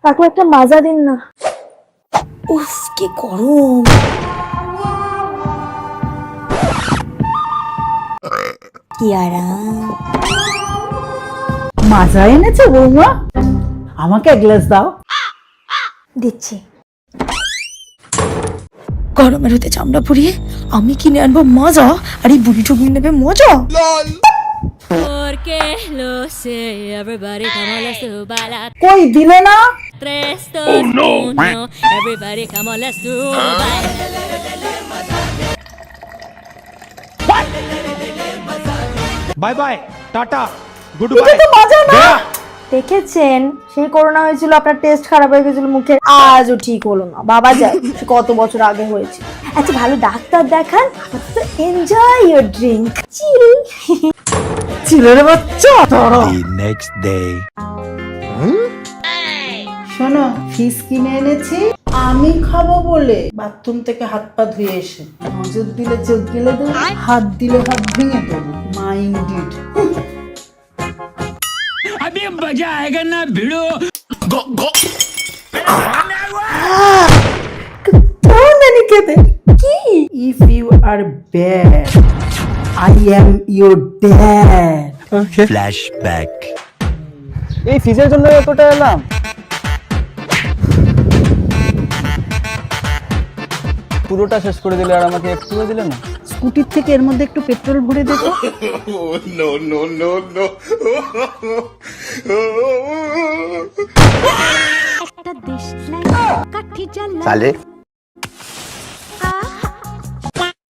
কাকু একটা মাজা দিন না। উফ কি গরম। কি আরাম। মাজা এনেছে বৌমা, আমাকে এক গ্লাস দাও। দিচ্ছি। গরমের হতে চামড়া পুড়িয়ে আমি কিনে আনবো মাজা, আর এই বুড়ি টুকুনি নেবে মজা। Porque lo sé, everybody come on, let's do baila. কই দিলে না? 3, 2, 1, everybody come on, let's do baila. Bye bye tata good এটা बाय তো মজা না। দেখেছেন, সেই করোনা হয়েছিল, আপনার টেস্ট খারাপ হয়ে গেছিল মুখে, আজও ঠিক হলো না। বাবা যায়, সে কত বছর আগে হয়েছে। আচ্ছা ভালো ডাক্তার দেখান, এনজয় ইওর ড্রিঙ্ক, চিল। ছেলের বাচ্চা। The next day. শোনো, ফিস কিনে এনেছি আমি খাবো বলে বাথরুম থেকে হাত পা ধুয়ে এসে নজর দিলে চোখ গেলে দেবো, হাত দিলে হাত ভেঙে দেবো। মাইন্ডেড। अभी मजा आएगा ना भिड़ो কি? If you are bad, I am your dad. Flashback. এই ফিজের জন্য এতটা এলাম। পুরোটা শেষ করে দিলে আর আমাকে একটু দিলে না। স্কুটির থেকে এর মধ্যে একটু পেট্রোল ভরে দেবো। একটা দেশ নাই কাঠি জ্বালা साले